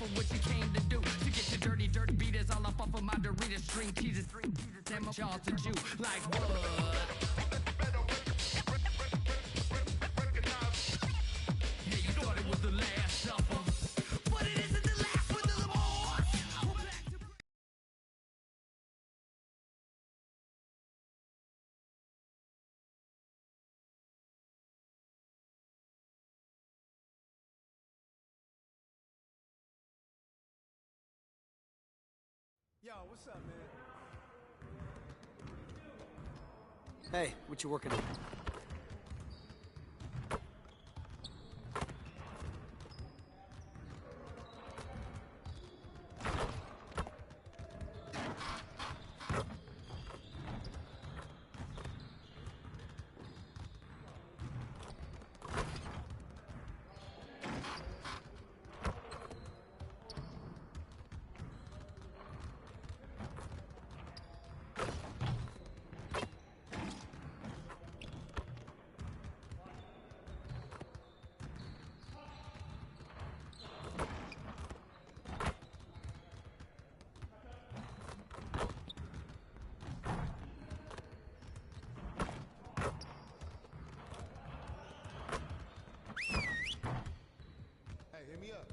for what you came to do. To get your dirty dirt beaters all up off of my Doritos, string cheeses, and my jaws to Jew. Like what? Yeah, you thought it was the last of them, but it isn't the last with the remorse. We're back to... Yo, what's up, man? Hey, what you working on? Hey, hit me up.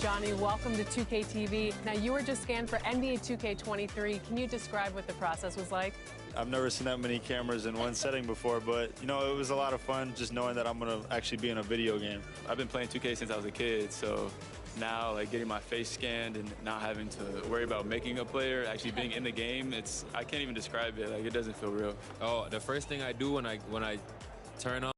Johnny, welcome to 2K TV. Now, you were just scanned for NBA 2K23. Can you describe what the process was like? I've never seen that many cameras in one setting before, but, you know, it was a lot of fun just knowing that I'm going to actually be in a video game. I've been playing 2K since I was a kid, so now, like getting my face scanned and not having to worry about making a player, actually being in the game, I can't even describe it. Like, it doesn't feel real. Oh, the first thing I do when I turn on.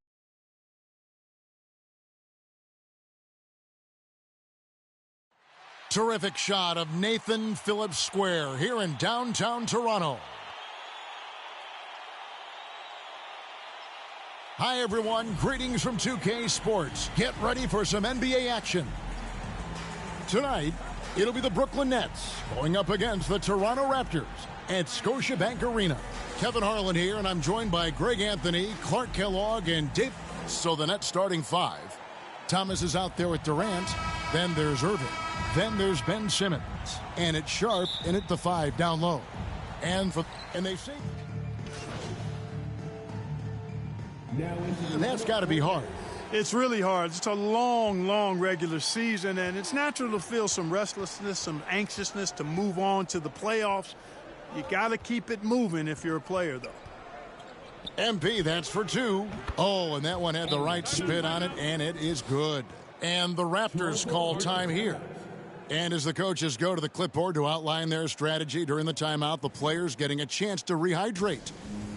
Terrific shot of Nathan Phillips Square here in downtown Toronto. Hi, everyone. Greetings from 2K Sports. Get ready for some NBA action. Tonight, it'll be the Brooklyn Nets going up against the Toronto Raptors at Scotiabank Arena. Kevin Harlan here, and I'm joined by Greg Anthony, Clark Kellogg, and Dave. So the Nets starting five. Thomas is out there with Durant. Then there's Irving. Then there's Ben Simmons. And it's Sharp in at the five down low. And they say that's got to be hard. It's really hard. It's a long, long regular season, and it's natural to feel some restlessness, some anxiousness to move on to the playoffs. You got to keep it moving if you're a player, though. MP, that's for two. Oh, and that one had the right spin on it, and it is good. And the Raptors call time here. And as the coaches go to the clipboard to outline their strategy during the timeout, the players getting a chance to rehydrate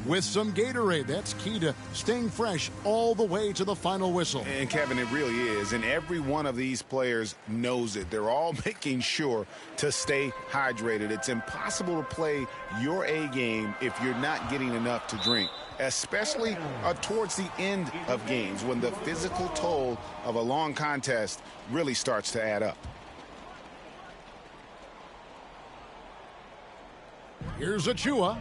with some Gatorade. That's key to staying fresh all the way to the final whistle. And, Kevin, it really is. And every one of these players knows it. They're all making sure to stay hydrated. It's impossible to play your A game if you're not getting enough to drink, especially towards the end of games when the physical toll of a long contest really starts to add up. Here's Achua,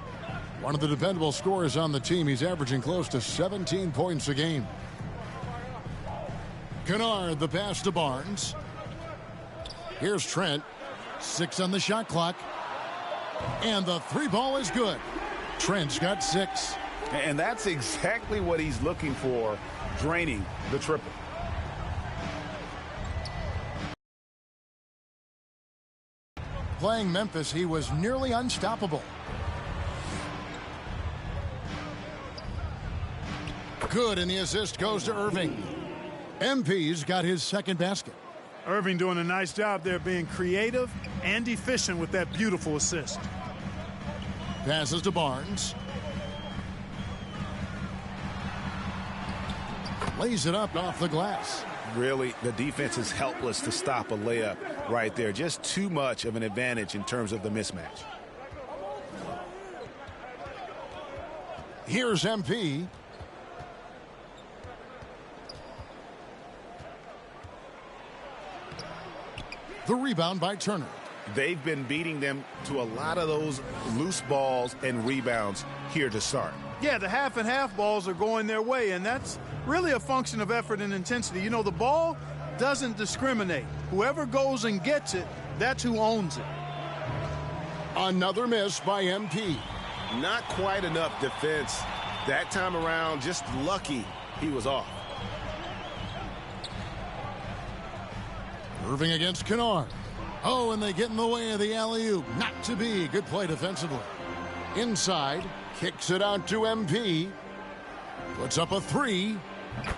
one of the dependable scorers on the team. He's averaging close to 17 points a game. Kennard, the pass to Barnes. Here's Trent. 6 on the shot clock. And the three ball is good. Trent's got 6. And that's exactly what he's looking for, draining the triple. Playing Memphis, he was nearly unstoppable. Good, and the assist goes to Irving. MP's got his second basket. Irving doing a nice job there being creative and efficient with that beautiful assist. Passes to Barnes. Lays it up off the glass. Really, the defense is helpless to stop a layup right there. Just too much of an advantage in terms of the mismatch. Here's MP. The rebound by Turner. They've been beating them to a lot of those loose balls and rebounds here to start. Yeah, the half and half balls are going their way, and that's really a function of effort and intensity. You know, the ball doesn't discriminate. Whoever goes and gets it, that's who owns it. Another miss by MP. Not quite enough defense. That time around, just lucky he was off. Irving against Kennard. Oh, and they get in the way of the alley-oop. Not to be. Good play defensively. Inside. Kicks it out to MP. Puts up a 3.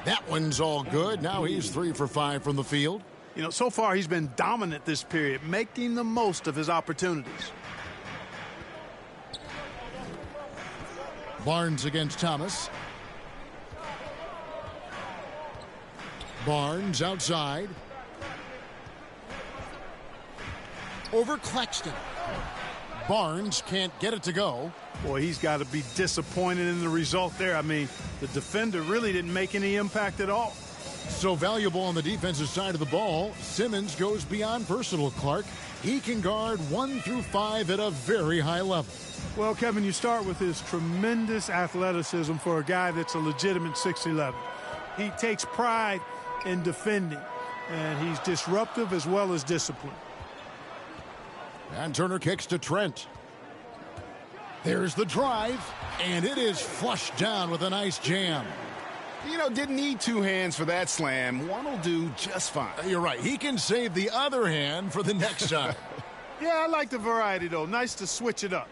That one's all good. Now he's 3 for 5 from the field. You know, so far he's been dominant this period, making the most of his opportunities. Barnes against Thomas. Barnes outside. Over Claxton. Barnes can't get it to go. Boy, he's got to be disappointed in the result there. I mean, the defender really didn't make any impact at all. So valuable on the defensive side of the ball. Simmons goes beyond personal, Clark. He can guard 1 through 5 at a very high level. Well, Kevin, you start with his tremendous athleticism for a guy that's a legitimate 6'11". He takes pride in defending, and he's disruptive as well as disciplined. And Turner kicks to Trent. There's the drive, and it is flushed down with a nice jam. You know, didn't need 2 hands for that slam. One will do just fine. You're right. He can save the other hand for the next time. Yeah, I like the variety, though. Nice to switch it up.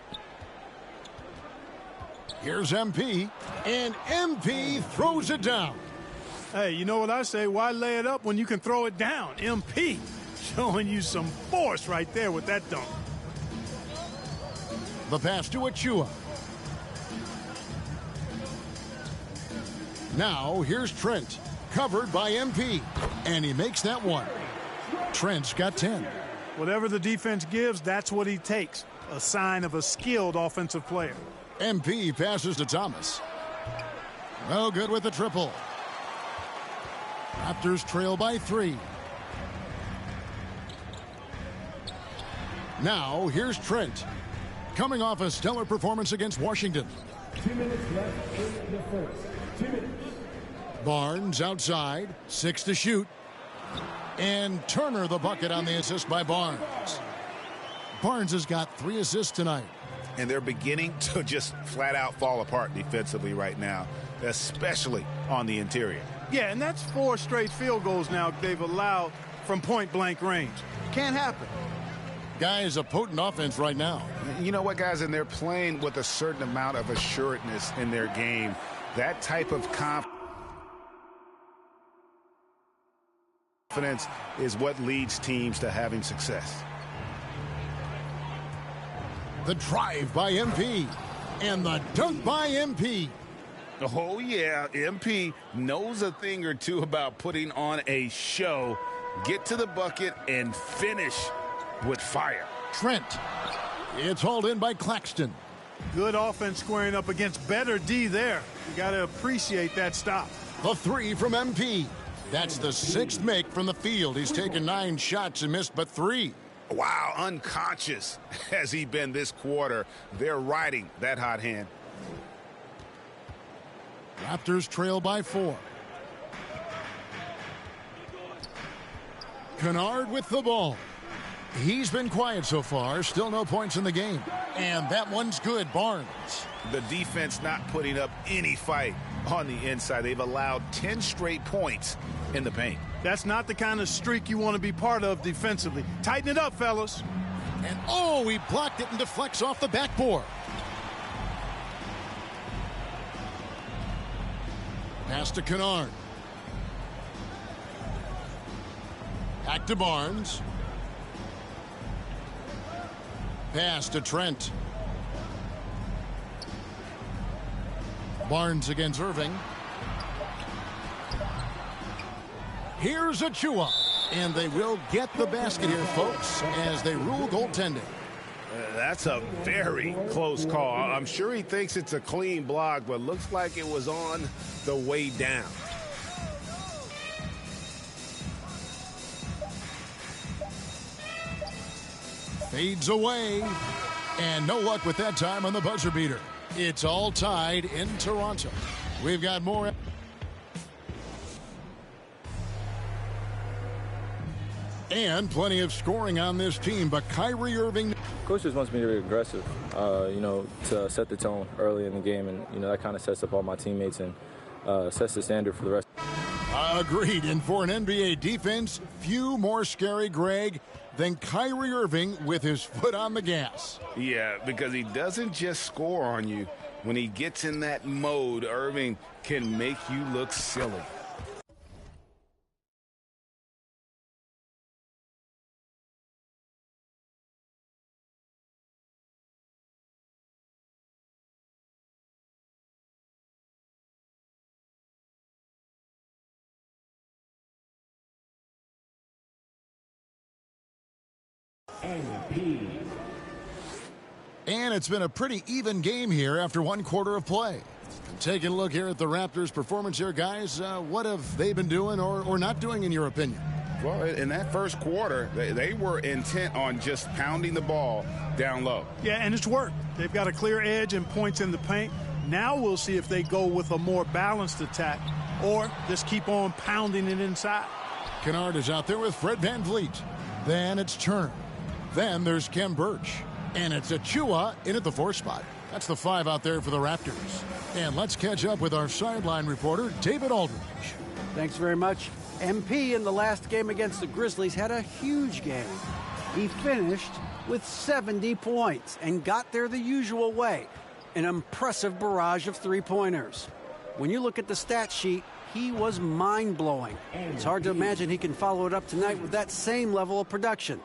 Here's MP, and MP throws it down. Hey, you know what I say? Why lay it up when you can throw it down? MP showing you some force right there with that dunk. The pass to Achua. Now here's Trent, covered by MP, and he makes that one. Trent's got 10. Whatever the defense gives, that's what he takes. A sign of a skilled offensive player. MP passes to Thomas. No good with the triple. Raptors trail by 3. Now here's Trent, coming off a stellar performance against Washington. 2 minutes left in the first. 2 minutes. Barnes outside, 6 to shoot. And Turner the bucket on the assist by Barnes. Barnes has got 3 assists tonight. And they're beginning to just flat out fall apart defensively right now, especially on the interior. Yeah, and that's 4 straight field goals now they've allowed from point-blank range. Can't happen. Guys, a potent offense right now. You know what, guys? And they're playing with a certain amount of assuredness in their game. That type of confidence is what leads teams to having success. The drive by MP and the dunk by MP. Oh, yeah, MP knows a thing or two about putting on a show. Get to the bucket and finish with fire. Trent. It's hauled in by Claxton. Good offense squaring up against better D there. You got to appreciate that stop. The 3 from MP. That's the 6th make from the field. He's taken 9 shots and missed but 3. Wow, unconscious has he been this quarter. They're riding that hot hand. Raptors trail by 4. Kennard with the ball. He's been quiet so far. Still no points in the game. And that one's good. Barnes. The defense not putting up any fight on the inside. They've allowed 10 straight points in the paint. That's not the kind of streak you want to be part of defensively. Tighten it up, fellas. And oh, he blocked it and deflects off the backboard. Pass to Kennard. Back to Barnes. Pass to Trent. Barnes against Irving. Here's Achua. And they will get the basket here, folks, as they rule goaltending. That's a very close call. I'm sure he thinks it's a clean block, but looks like it was on the way down. Fades away. And no luck with that time on the buzzer beater. It's all tied in Toronto. We've got more. And plenty of scoring on this team, but Kyrie Irving. Coach just wants me to be aggressive, to set the tone early in the game, and, that kind of sets up all my teammates and sets the standard for the rest. Agreed, and for an NBA defense, few more scary, Greg, than Kyrie Irving with his foot on the gas. Yeah, because he doesn't just score on you. When he gets in that mode, Irving can make you look silly. And it's been a pretty even game here after 1 quarter of play. Taking a look here at the Raptors' performance here, guys. What have they been doing or not doing, in your opinion? Well, in that first quarter, they were intent on just pounding the ball down low. Yeah, and it's worked. They've got a clear edge and points in the paint. Now we'll see if they go with a more balanced attack or just keep on pounding it inside. Kennard is out there with Fred VanVleet. Then it's Turner. Then there's Khem Birch. And it's Achua in at the 4th spot. That's the 5 out there for the Raptors. And let's catch up with our sideline reporter, David Aldridge. Thanks very much. MP in the last game against the Grizzlies had a huge game. He finished with 70 points and got there the usual way. An impressive barrage of 3-pointers. When you look at the stat sheet, he was mind-blowing. It's hard to imagine he can follow it up tonight with that same level of production.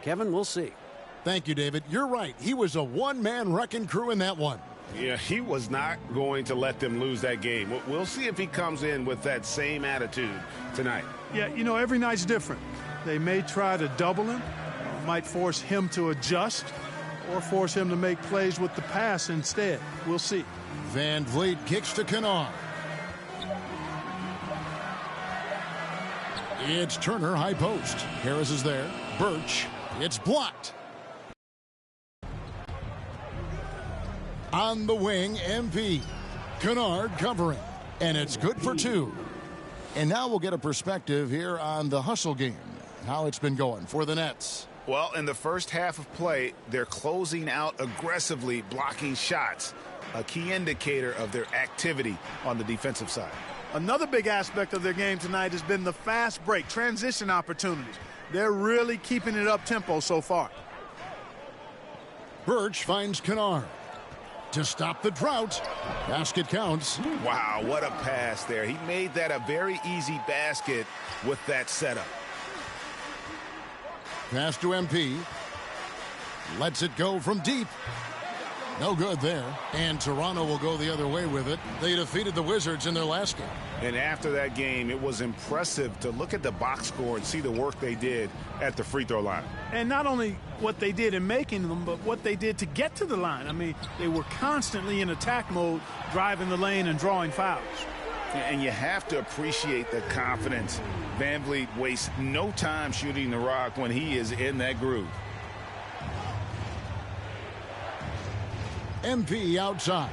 Kevin, we'll see. Thank you, David. You're right. He was a one-man wrecking crew in that one. Yeah, he was not going to let them lose that game. We'll see if he comes in with that same attitude tonight. Yeah, you know, every night's different. They may try to double him, might force him to adjust, or force him to make plays with the pass instead. We'll see. Van Vliet kicks to Kennard. It's Turner, high post. Harris is there. Birch. It's blocked. On the wing, MP. Kennard covering. And it's good for 2. And now we'll get a perspective here on the hustle game. How it's been going for the Nets. Well, in the first half of play, they're closing out aggressively, blocking shots. A key indicator of their activity on the defensive side. Another big aspect of their game tonight has been the fast break, transition opportunities. They're really keeping it up-tempo so far. Birch finds Kennard. To stop the drought. Basket counts. Wow, what a pass there. He made that a very easy basket with that setup. Pass to MP. Lets it go from deep. No good there. And Toronto will go the other way with it. They defeated the Wizards in their last game. And after that game, it was impressive to look at the box score and see the work they did at the free throw line. And not only what they did in making them, but what they did to get to the line. I mean, they were constantly in attack mode, driving the lane and drawing fouls. And you have to appreciate the confidence. Van Vliet wastes no time shooting the rock when he is in that groove. MP outside.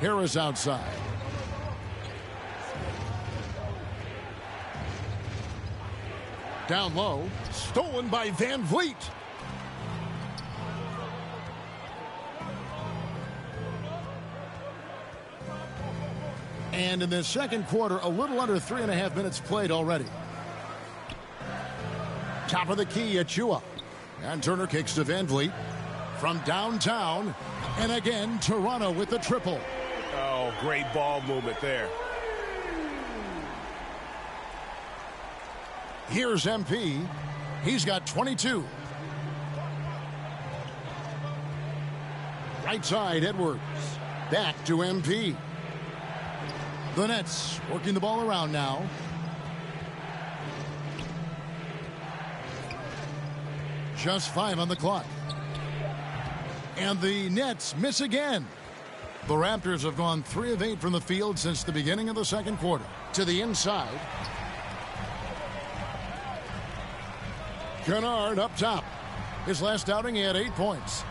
Harris outside. Down low. Stolen by Van Vliet. And in the second quarter, a little under 3.5 minutes played already. Top of the key, Achua. And Turner kicks to Van Vliet. From downtown. And again, Toronto with the triple. Oh, great ball movement there. Here's MP. He's got 22. Right side, Edwards. Back to MP. The Nets working the ball around now. Just 5 on the clock. And the Nets miss again. The Raptors have gone 3 of 8 from the field since the beginning of the second quarter. To the inside. Kennard up top. His last outing, he had 8 points.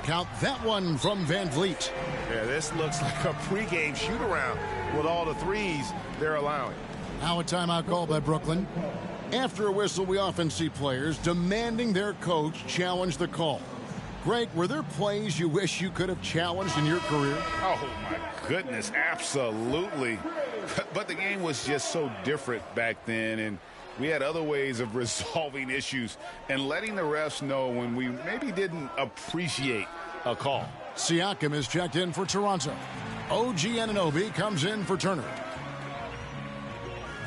Count that one from Van Vliet. Yeah, this looks like a pregame shoot-around with all the threes they're allowing. Now a timeout call by Brooklyn. After a whistle, we often see players demanding their coach challenge the call. Greg, were there plays you wish you could have challenged in your career? Oh, my goodness, absolutely. But the game was just so different back then, and we had other ways of resolving issues and letting the refs know when we maybe didn't appreciate a call. Siakam is checked in for Toronto. OG Anunoby comes in for Turner.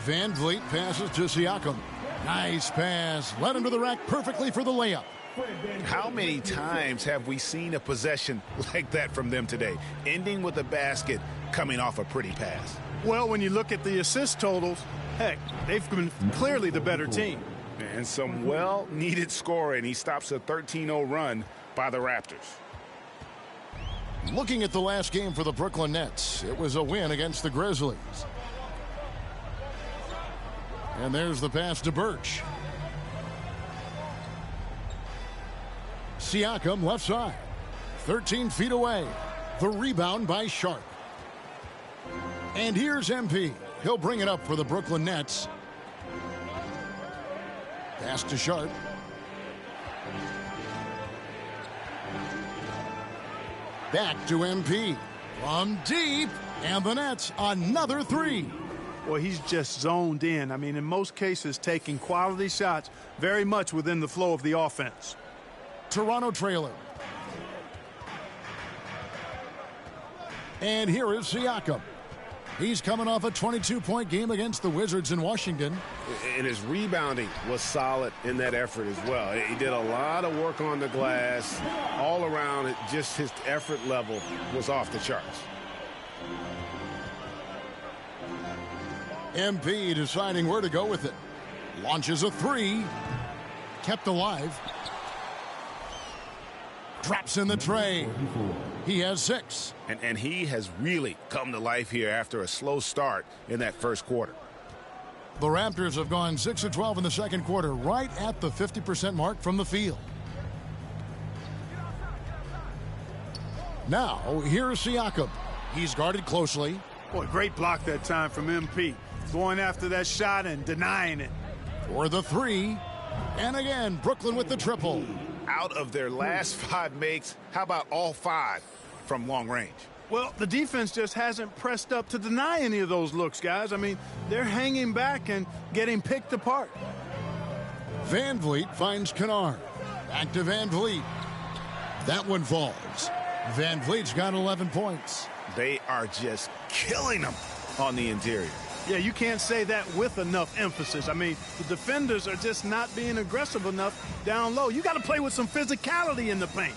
Van Vliet passes to Siakam. Nice pass. Led him to the rack perfectly for the layup. How many times have we seen a possession like that from them today, ending with a basket coming off a pretty pass? Well, when you look at the assist totals, heck, they've been clearly the better team. And some well-needed scoring. He stops a 13-0 run by the Raptors. Looking at the last game for the Brooklyn Nets, it was a win against the Grizzlies. And there's the pass to Birch. Siakam left side. 13 feet away. The rebound by Sharp. And here's MP. He'll bring it up for the Brooklyn Nets. Pass to Sharp. Back to MP. From deep. And the Nets, another 3. Well, he's just zoned in. I mean, in most cases, taking quality shots very much within the flow of the offense. Toronto trailer. And here is Siakam. He's coming off a 22-point game against the Wizards in Washington. And his rebounding was solid in that effort as well. He did a lot of work on the glass. All around, just his effort level was off the charts. MP deciding where to go with it. Launches a three. Kept alive. Drops in the tray. He has 6. And he has really come to life here after a slow start in that first quarter. The Raptors have gone 6 of 12 in the second quarter, right at the 50% mark from the field. Now, here's Siakam. He's guarded closely. Boy, great block that time from MP. Going after that shot and denying it. For the 3. And again, Brooklyn with the triple. Out of their last 5 makes, how about all 5 from long range? Well, the defense just hasn't pressed up to deny any of those looks, guys. I mean, they're hanging back and getting picked apart. Van Vliet finds Kennard. Back to Van Vliet. That one falls. Van Vliet's got 11 points. They are just killing them on the interior. Yeah, you can't say that with enough emphasis. I mean, the defenders are just not being aggressive enough down low. You got to play with some physicality in the paint.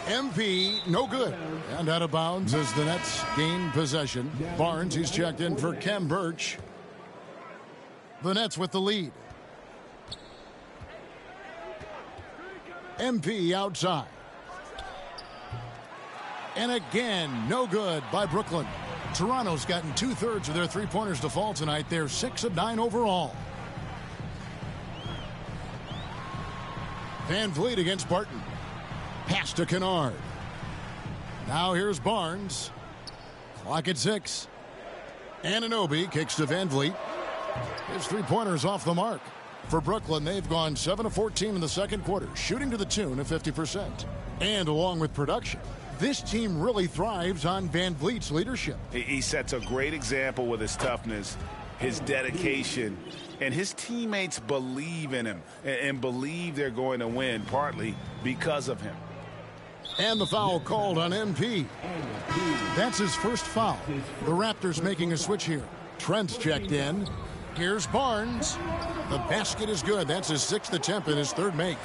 MP, no good. And out of bounds as the Nets gain possession. Barnes, he's checked in for Khem Birch. The Nets with the lead. MP outside. And again, no good by Brooklyn. Toronto's gotten 2/3 of their three-pointers to fall tonight. They're 6 of 9 overall. Van Vliet against Barton. Pass to Kennard. Now here's Barnes. Clock at 6. Anunoby kicks to Van Vliet. His three-pointers off the mark. For Brooklyn, they've gone 7 of 14 in the second quarter, shooting to the tune of 50%. And along with production, this team really thrives on Van Vliet's leadership. He sets a great example with his toughness, his dedication, and his teammates believe in him and believe they're going to win, partly because of him. And the foul called on MP. That's his first foul. The Raptors making a switch here. Trent's checked in. Here's Barnes. The basket is good. That's his 6th attempt and his 3rd make.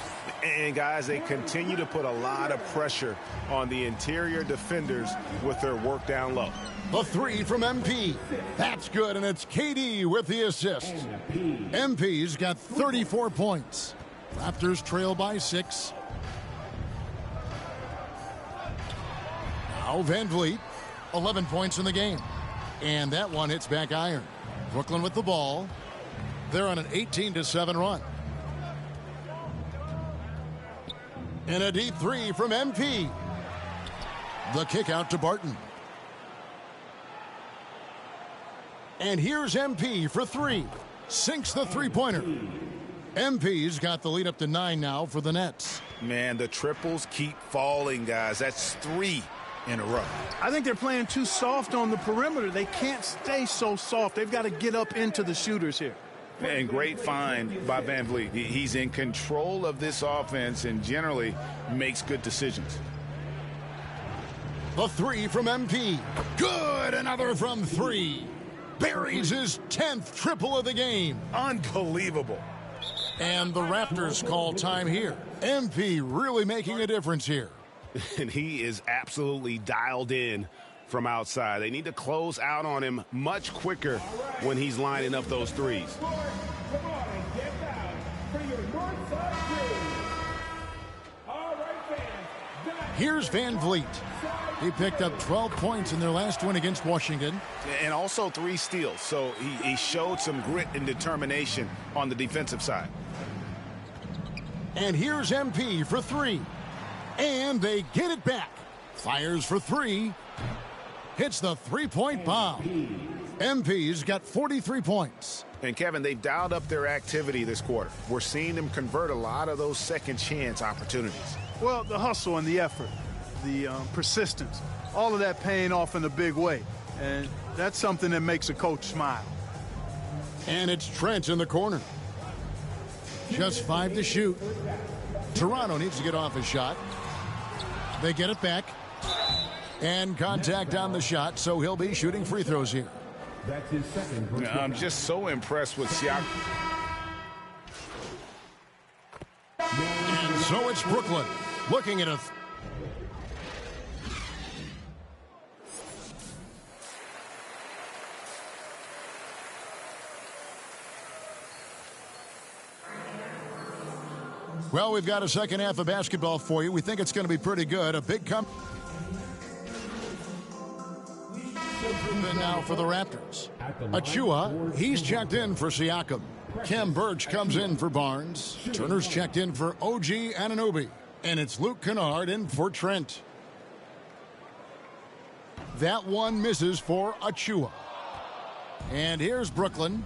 And guys, they continue to put a lot of pressure on the interior defenders with their work down low. The 3 from MP. That's good, and it's KD with the assist. MP's got 34 points. Raptors trail by 6. Now Van Vliet, 11 points in the game. And that one hits back iron. Brooklyn with the ball. They're on an 18-7 run. And a deep 3 from MP. The kick out to Barton. And here's MP for 3. Sinks the three-pointer. MP's got the lead up to 9 now for the Nets. Man, the triples keep falling, guys. That's 3 in a row. I think they're playing too soft on the perimeter. They can't stay so soft. They've got to get up into the shooters here. And great find by Van Vliet. He's in control of this offense and generally makes good decisions. The 3 from MP. Good. Another from 3. Buries his 10th triple of the game. Unbelievable. And the Raptors call time here. MP really making a difference here. And he is absolutely dialed in from outside. They need to close out on him much quicker when he's lining up those threes. Here's Van Vliet. He picked up 12 points in their last win against Washington. And also 3 steals. So he showed some grit and determination on the defensive side. And here's MP for 3. And they get it back. Fires for 3. Hits the three-point bomb. MP's got 43 points. And, Kevin, they've dialed up their activity this quarter. We're seeing them convert a lot of those second-chance opportunities. Well, the hustle and the effort, the persistence, all of that paying off in a big way. And that's something that makes a coach smile. And it's Trent in the corner. Just 5 to shoot. Toronto needs to get off a shot. They get it back. And contact on the shot, so he'll be shooting free throws here. That's his second. I'm just so impressed with Siakam. And so it's Brooklyn looking at a... Well, we've got a second half of basketball for you. We think it's going to be pretty good. A big now for the Raptors. Achua, he's checked in for Siakam. Khem Birch comes in for Barnes. Turner's checked in for OG Anunoby. And it's Luke Kennard in for Trent. That one misses for Achua. And here's Brooklyn.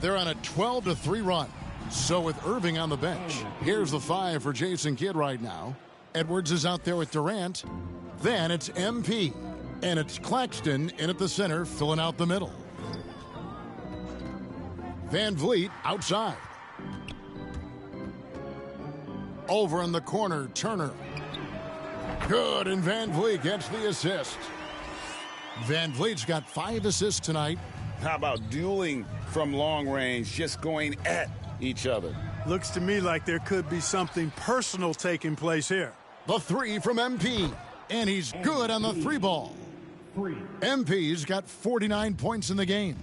They're on a 12-3 run. So with Irving on the bench, here's the 5 for Jason Kidd right now. Edwards is out there with Durant. Then it's MP. And it's Claxton in at the center, filling out the middle. Van Vliet outside. Over in the corner, Turner. Good, and Van Vliet gets the assist. Van Vliet's got 5 assists tonight. How about dueling from long range, just going at each other? Looks to me like there could be something personal taking place here. The 3 from MP, and he's good on the 3 ball. MP's got 49 points in the game.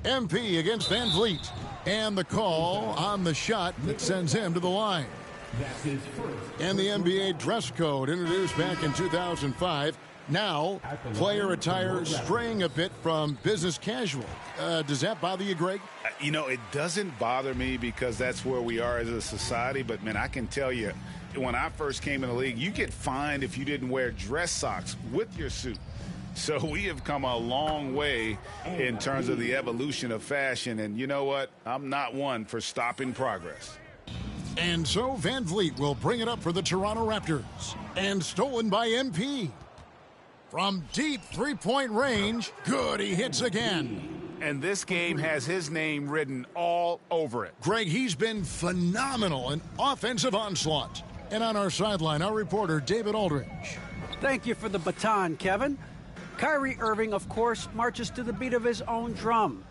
MP against Van Vliet, and the call on the shot that sends him to the line. And the NBA dress code introduced back in 2005. Now, player attire straying a bit from business casual. Does that bother you, Greg? You know, it doesn't bother me because that's where we are as a society. But, man, I can tell you, when I first came in the league, you get fined if you didn't wear dress socks with your suit. So we have come a long way in terms of the evolution of fashion. And you know what? I'm not one for stopping progress. And so Van Vliet will bring it up for the Toronto Raptors. And stolen by MP. From deep three-point range, good, he hits again. And this game has his name written all over it. Greg, he's been phenomenal in offensive onslaught. And on our sideline, our reporter, David Aldridge. Thank you for the baton, Kevin. Kyrie Irving, of course, marches to the beat of his own drum.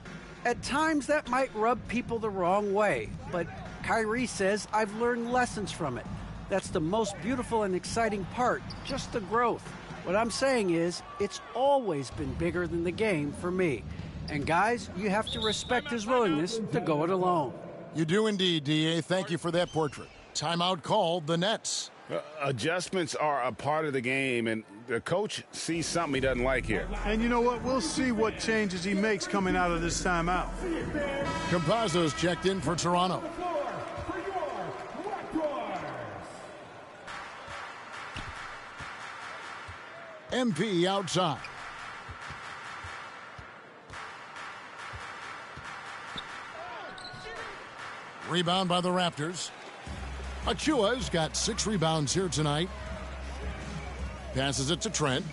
At times, that might rub people the wrong way, but Kyrie says, I've learned lessons from it. That's the most beautiful and exciting part, just the growth. What I'm saying is, it's always been bigger than the game for me. And guys, you have to respect his willingness to go it alone. You do indeed, D.A. Thank you for that portrait. Timeout called the Nets. Adjustments are a part of the game, and the coach sees something he doesn't like here. And you know what? We'll see what changes he makes coming out of this timeout. Campazzo's checked in for Toronto. MP outside. Rebound by the Raptors. Achua's got 6 rebounds here tonight. Passes it to Trent.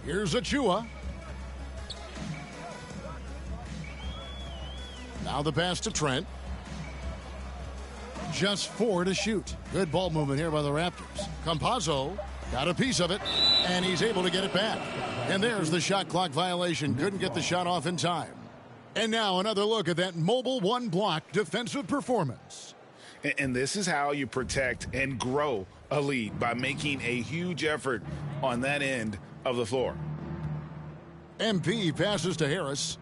Here's Achua. Now the pass to Trent. Just 4 to shoot. Good ball movement here by the Raptors. Campazzo got a piece of it, and he's able to get it back. And there's the shot clock violation. Couldn't get the shot off in time. And now another look at that mobile one-block defensive performance. And this is how you protect and grow a lead, by making a huge effort on that end of the floor. MP passes to Harris.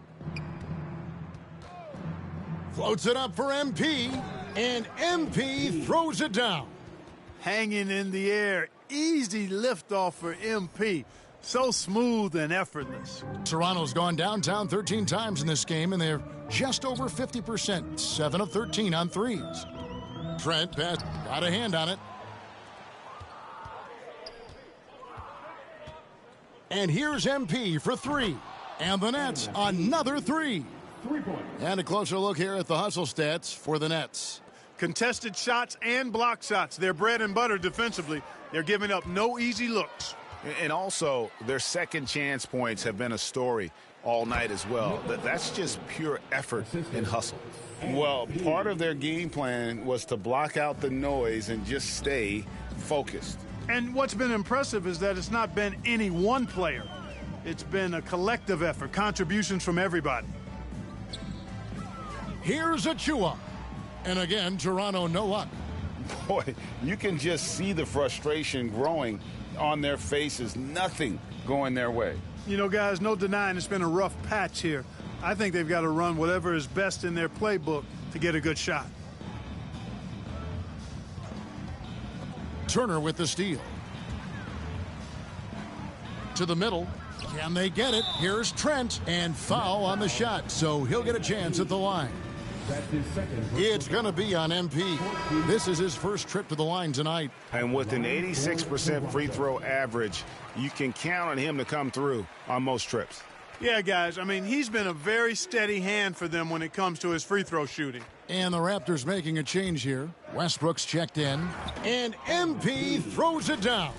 Floats it up for MP, and MP throws it down. Hanging in the air. Easy liftoff for MP. So smooth and effortless. Toronto's gone downtown 13 times in this game, and they're just over 50%. 7 of 13 on threes. Trent pass, got a hand on it. And here's MP for 3. And the Nets, another 3. And a closer look here at the hustle stats for the Nets. Contested shots and block shots. They're bread and butter defensively. They're giving up no easy looks. And also, their second chance points have been a story all night as well. That's just pure effort and hustle. Well, part of their game plan was to block out the noise and just stay focused. And what's been impressive is that it's not been any one player. It's been a collective effort, contributions from everybody. Here's Achiuwa. And again, Toronto no luck. Boy, you can just see the frustration growing on their faces. Nothing going their way. You know, guys, no denying it's been a rough patch here. I think they've got to run whatever is best in their playbook to get a good shot. Turner with the steal. To the middle. Can they get it? Here's Trent, and foul on the shot, so he'll get a chance at the line. It's going to be on MP. This is his first trip to the line tonight. And with an 86% free throw average, you can count on him to come through on most trips. Yeah, guys, I mean, he's been a very steady hand for them when it comes to his free throw shooting. And the Raptors making a change here. Westbrook's checked in, and MP throws it down.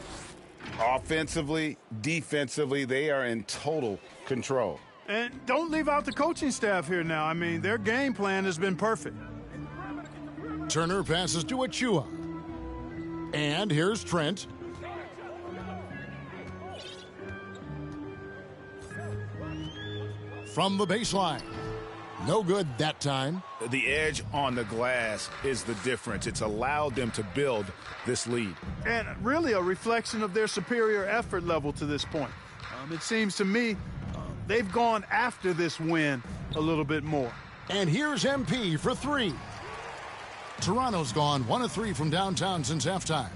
Offensively, defensively, they are in total control. And don't leave out the coaching staff here now. I mean, their game plan has been perfect. Turner passes to Achiuwa. And here's Trent. From the baseline. No good that time. The edge on the glass is the difference. It's allowed them to build this lead. And really a reflection of their superior effort level to this point. It seems to me they've gone after this win a little bit more. And here's MP for three. Toronto's gone 1 of 3 from downtown since halftime.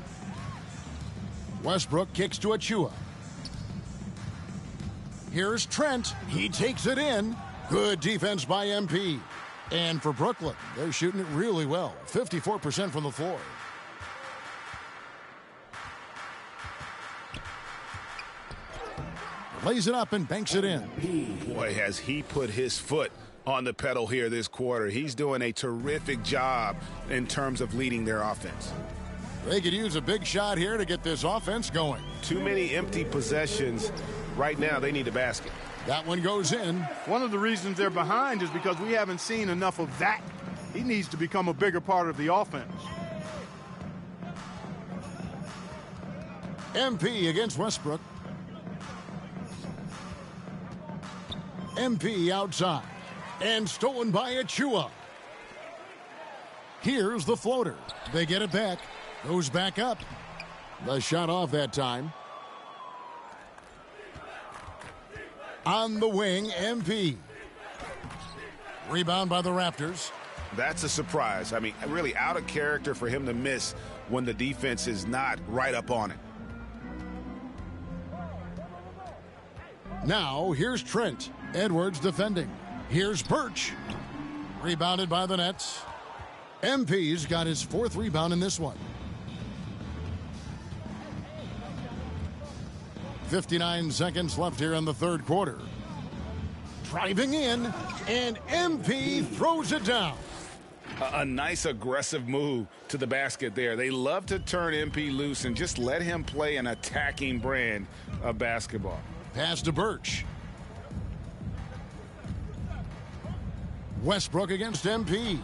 Westbrook kicks to Achiuwa. Here's Trent. He takes it in. Good defense by MP. And for Brooklyn, they're shooting it really well. 54% from the floor. Lays it up and banks it in. Boy, has he put his foot on the pedal here this quarter. He's doing a terrific job in terms of leading their offense. They could use a big shot here to get this offense going. Too many empty possessions. Right now, they need a basket. That one goes in. One of the reasons they're behind is because we haven't seen enough of that. He needs to become a bigger part of the offense. MP against Westbrook. MP outside. And stolen by Achiuwa. Here's the floater. They get it back. Goes back up. The shot off that time. On the wing, MP. Rebound by the Raptors. That's a surprise. I mean, really out of character for him to miss when the defense is not right up on it. Now, here's Trent. Edwards defending. Here's Birch. Rebounded by the Nets. MP's got his 4th rebound in this one. 59 seconds left here in the 3rd quarter. Driving in, and MP throws it down. A nice aggressive move to the basket there. They love to turn MP loose and just let him play an attacking brand of basketball. Pass to Birch. Westbrook against MP.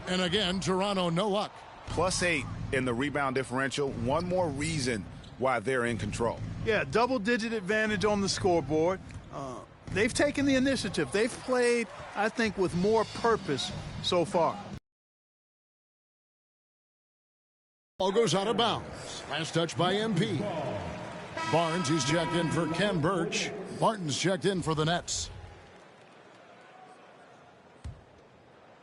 And again, Toronto no luck. +8 in the rebound differential. One more reason why they're in control. Yeah, double-digit advantage on the scoreboard. They've taken the initiative. They've played, I think, with more purpose so far. Ball goes out of bounds. Last touch by MP. Barnes, he's checked in for Ken Birch. Martin's checked in for the Nets.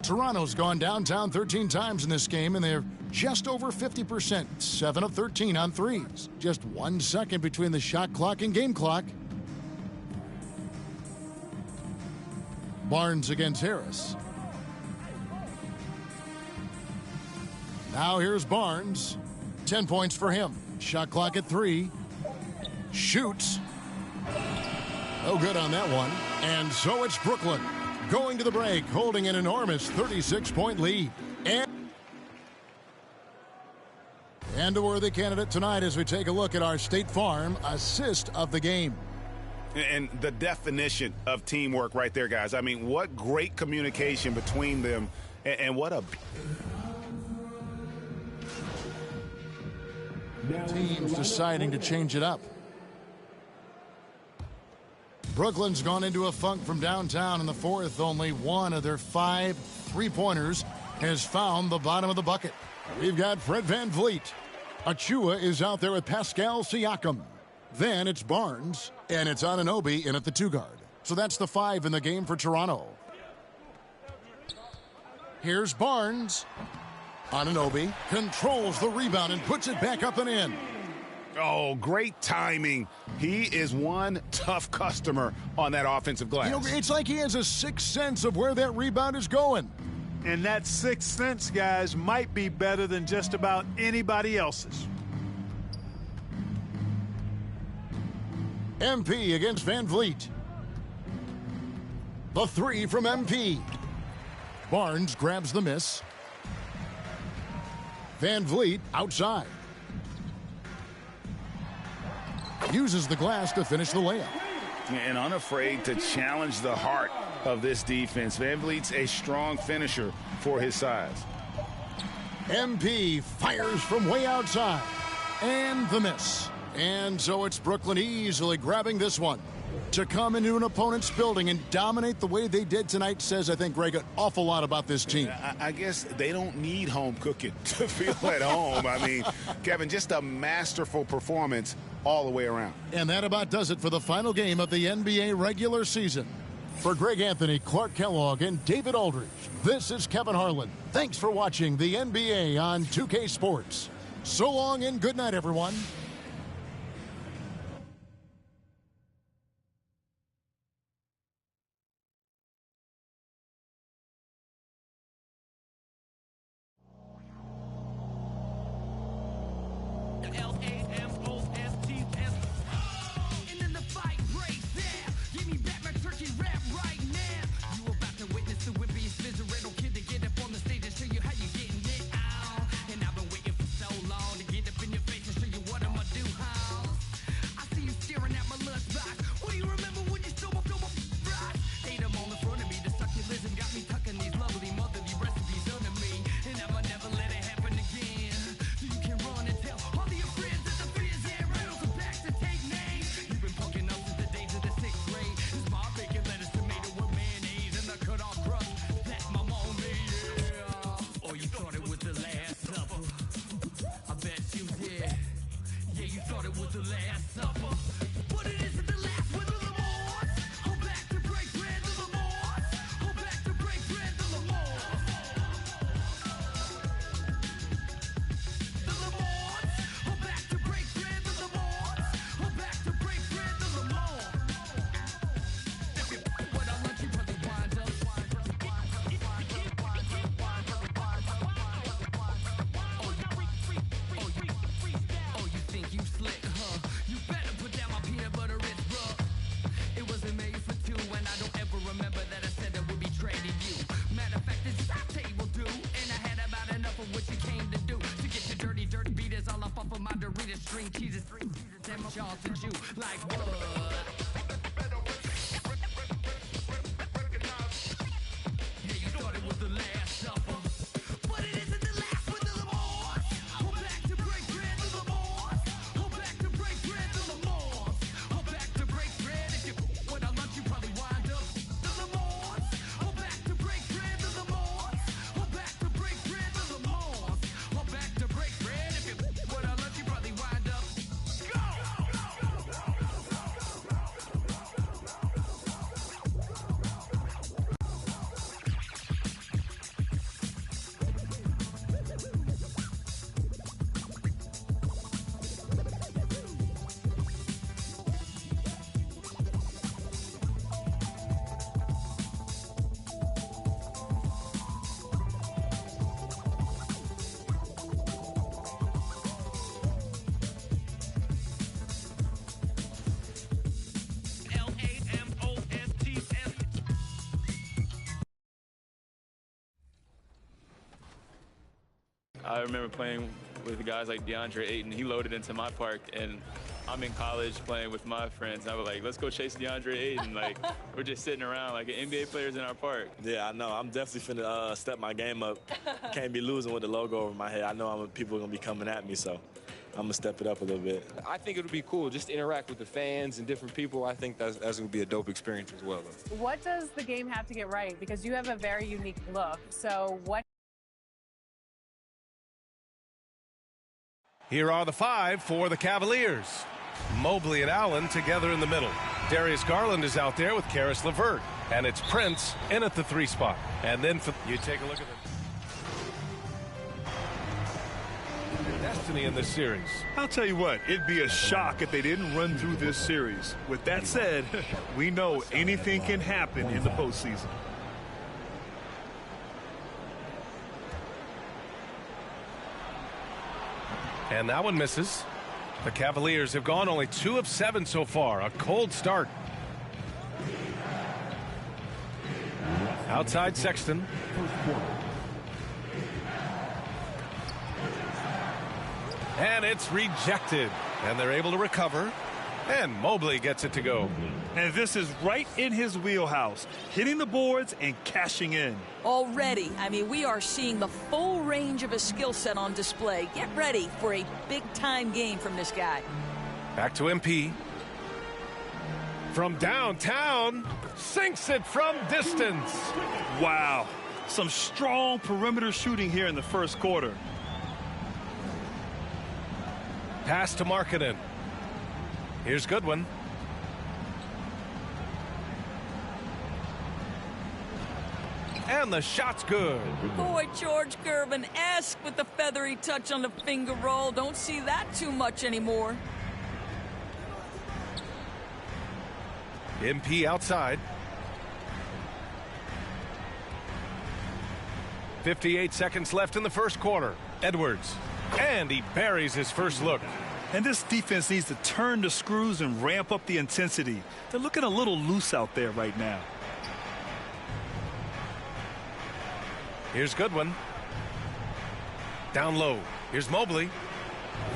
Toronto's gone downtown 13 times in this game, and they're just over 50%. 7 of 13 on threes. Just 1 second between the shot clock and game clock. Barnes against Harris. Now here's Barnes. 10 points for him. Shot clock at 3. Shoots. No good on that one. And so it's Brooklyn going to the break, holding an enormous 36-point lead. And a worthy candidate tonight as we take a look at our State Farm assist of the game. And the definition of teamwork right there, guys. I mean, what great communication between them, and what a... Teams deciding to change it up. Brooklyn's gone into a funk from downtown in the fourth. Only one of their 5 3-pointers has found the bottom of the bucket. We've got Fred VanVleet. Achua is out there with Pascal Siakam. Then it's Barnes, and it's Anunoby in at the 2 guard. So that's the 5 in the game for Toronto. Here's Barnes. Anunoby controls the rebound and puts it back up and in. Oh, great timing. He is one tough customer on that offensive glass. You know, it's like he has a sixth sense of where that rebound is going. And that sixth sense, guys, might be better than just about anybody else's. MP against VanVleet. The 3 from MP. Barnes grabs the miss. VanVleet outside. Uses the glass to finish the layup. And unafraid to challenge the heart of this defense. VanVleet's a strong finisher for his size. MP fires from way outside. And the miss. And so it's Brooklyn easily grabbing this one. To come into an opponent's building and dominate the way they did tonight says, I think, Greg, an awful lot about this team. I guess they don't need home cooking to feel at home. I mean, Kevin, just a masterful performance all the way around. And that about does it for the final game of the NBA regular season. For Greg Anthony, Clark Kellogg, and David Aldridge, this is Kevin Harlan. Thanks for watching the NBA on 2K Sports. So long and good night, everyone. I remember playing with guys like DeAndre Ayton. He loaded into my park, and I'm in college playing with my friends. I was like, let's go chase DeAndre Ayton. Like, we're just sitting around like NBA players in our park. Yeah, I know. I'm definitely finna step my game up. Can't be losing with the logo over my head. I know people are going to be coming at me, so I'm going to step it up a little bit. I think it would be cool just to interact with the fans and different people. I think that's going to be a dope experience as well. What does the game have to get right? Because you have a very unique look. So what? Here are the 5 for the Cavaliers. Mobley and Allen together in the middle. Darius Garland is out there with Karis LeVert. And it's Prince in at the 3 spot. And then you take a look at the destiny in this series. I'll tell you what, it'd be a shock if they didn't run through this series. With that said, we know anything can happen in the postseason. And that one misses. The Cavaliers have gone only 2 of 7 so far. A cold start. Outside Sexton. And it's rejected. And they're able to recover. And Mobley gets it to go. And this is right in his wheelhouse, hitting the boards and cashing in. Already, I mean, we are seeing the full range of his skill set on display. Get ready for a big-time game from this guy. Back to MP. From downtown, sinks it from distance. Wow, some strong perimeter shooting here in the first quarter. Pass to Markkanen. Here's Goodwin. And the shot's good. Boy, George Gervin-esque with the feathery touch on the finger roll. Don't see that too much anymore. MP outside. 58 seconds left in the first quarter. Edwards. And he buries his first look. And this defense needs to turn the screws and ramp up the intensity. They're looking a little loose out there right now. Here's Goodwin. Down low. Here's Mobley.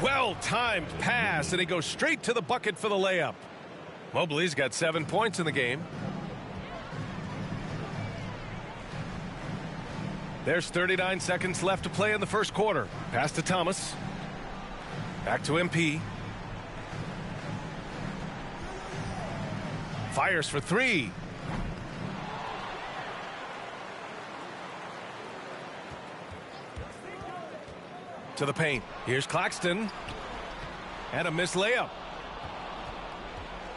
Well-timed pass, and he goes straight to the bucket for the layup. Mobley's got 7 points in the game. There's 39 seconds left to play in the first quarter. Pass to Thomas. Back to MP. Fires for 3. To the paint. Here's Claxton. And a missed layup.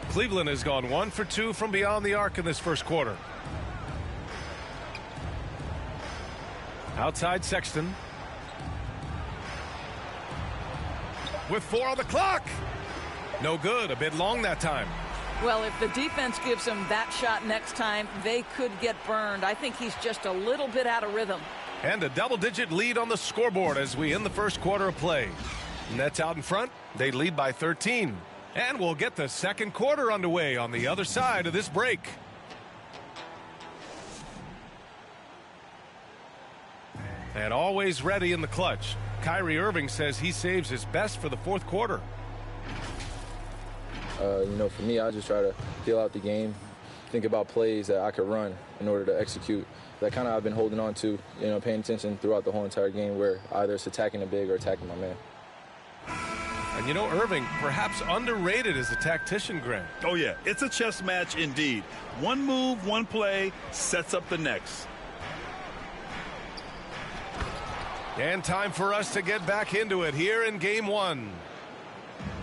Cleveland has gone 1 for 2 from beyond the arc in this first quarter. Outside Sexton. With 4 on the clock. No good. A bit long that time. Well, if the defense gives him that shot next time, they could get burned. I think he's just a little bit out of rhythm. And a double-digit lead on the scoreboard as we end the first quarter of play. Nets out in front. They lead by 13. And we'll get the second quarter underway on the other side of this break. And always ready in the clutch. Kyrie Irving says he saves his best for the fourth quarter. You know, for me, I just try to feel out the game, think about plays that I could run in order to execute. That kind of I've been holding on to, you know, paying attention throughout the whole entire game where either it's attacking the big or attacking my man. And you know, Irving, perhaps underrated as a tactician, Grant. Oh, yeah. It's a chess match indeed. One move, one play sets up the next. And time for us to get back into it here in game 1.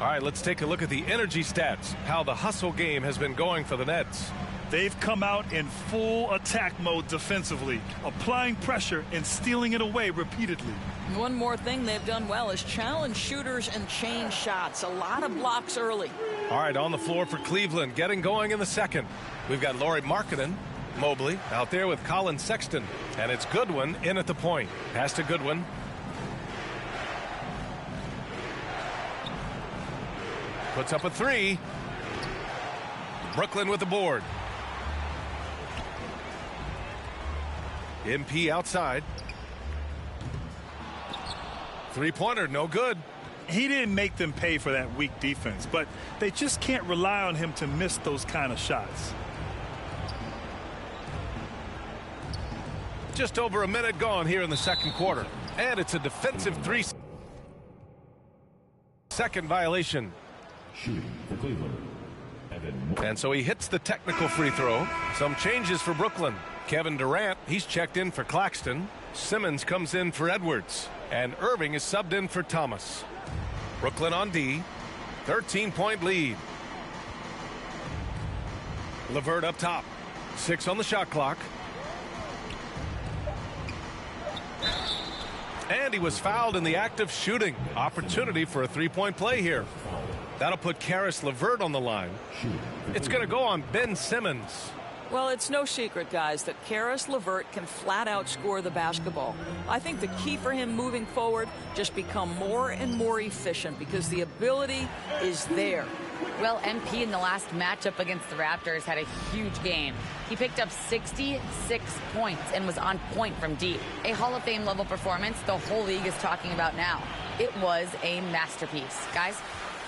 All right, let's take a look at the energy stats, how the hustle game has been going for the Nets. They've come out in full attack mode defensively, applying pressure and stealing it away repeatedly. One more thing they've done well is challenge shooters and change shots. A lot of blocks early. All right, on the floor for Cleveland, getting going in the second. We've got Lauri Markkanen, Mobley out there with Colin Sexton, and it's Goodwin in at the point. Pass to Goodwin. Puts up a 3. Brooklyn with the board. MP outside. Three-pointer, no good. He didn't make them pay for that weak defense, but they just can't rely on him to miss those kind of shots. Just over a minute gone here in the second quarter. And it's a defensive 3-second second violation. Shooting for Cleveland. And so he hits the technical free throw. Some changes for Brooklyn. Kevin Durant, he's checked in for Claxton. Simmons comes in for Edwards. And Irving is subbed in for Thomas. Brooklyn on D. 13-point lead. LeVert up top. 6 on the shot clock. And he was fouled in the act of shooting. Opportunity for a three-point play here. That'll put Caris LeVert on the line. It's going to go on Ben Simmons. Well, it's no secret, guys, that Caris LeVert can flat out score the basketball. I think the key for him moving forward, just become more and more efficient because the ability is there. Well, MP in the last matchup against the Raptors had a huge game. He picked up 66 points and was on point from deep. A Hall of Fame level performance the whole league is talking about now. It was a masterpiece. Guys?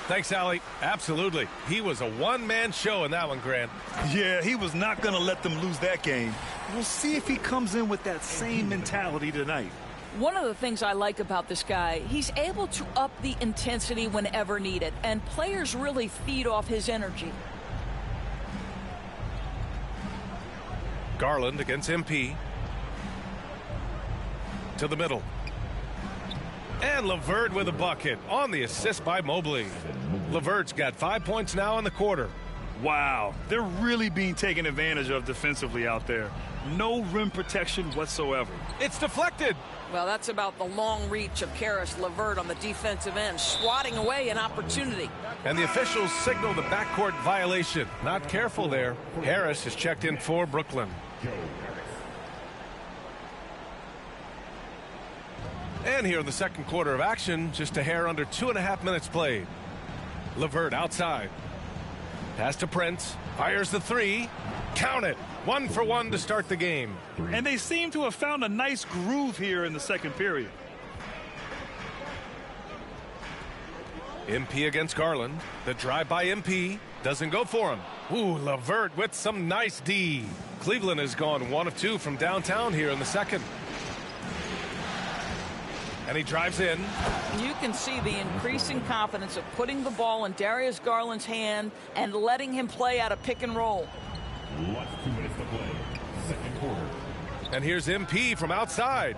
Thanks, Allie. Absolutely. He was a one-man show in that one, Grant. Yeah, he was not going to let them lose that game. We'll see if he comes in with that same mentality tonight. One of the things I like about this guy, he's able to up the intensity whenever needed, and players really feed off his energy. Garland against MP. To the middle. And LeVert with a bucket on the assist by Mobley. LeVert's got 5 points now in the quarter. Wow, they're really being taken advantage of defensively out there. No rim protection whatsoever. It's deflected. Well, that's about the long reach of Caris LeVert on the defensive end, swatting away an opportunity. And the officials signal the backcourt violation. Not careful there. Harris is checked in for Brooklyn. And here in the second quarter of action, just a hair under 2.5 minutes played. LeVert outside. Pass to Prince. Fires the three. Count it. 1 for 1 to start the game. And they seem to have found a nice groove here in the second period. MP against Garland. The drive by MP doesn't go for him. Ooh, LeVert with some nice D. Cleveland has gone 1 of 2 from downtown here in the second. And he drives in. You can see the increasing confidence of putting the ball in Darius Garland's hand and letting him play out a pick and roll. Last 2 minutes to play. Second quarter. And here's MP from outside.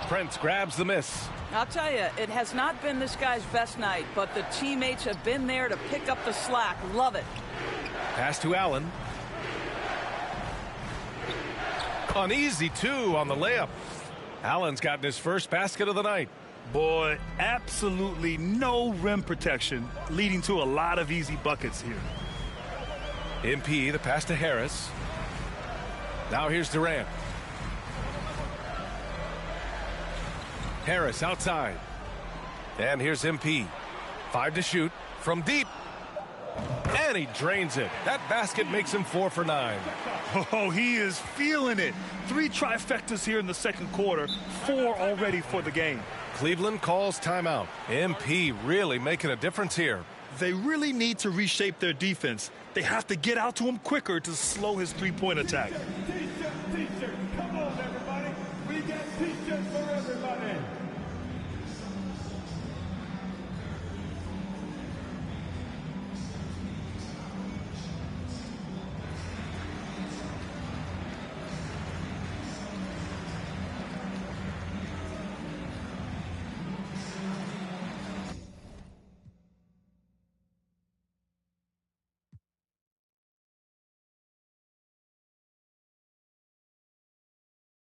Prince grabs the miss. I'll tell you, it has not been this guy's best night, but the teammates have been there to pick up the slack. Love it. Pass to Allen. An easy 2 on the layup. Allen's gotten his first basket of the night. Boy, absolutely no rim protection, leading to a lot of easy buckets here. MP, the pass to Harris. Now here's Durant. Harris outside. And here's MP. 5 to shoot from deep. And he drains it. That basket makes him 4 for 9. Oh, he is feeling it. 3 trifectas here in the second quarter. 4 already for the game. Cleveland calls timeout. MP really making a difference here. They really need to reshape their defense. They have to get out to him quicker to slow his three-point attack.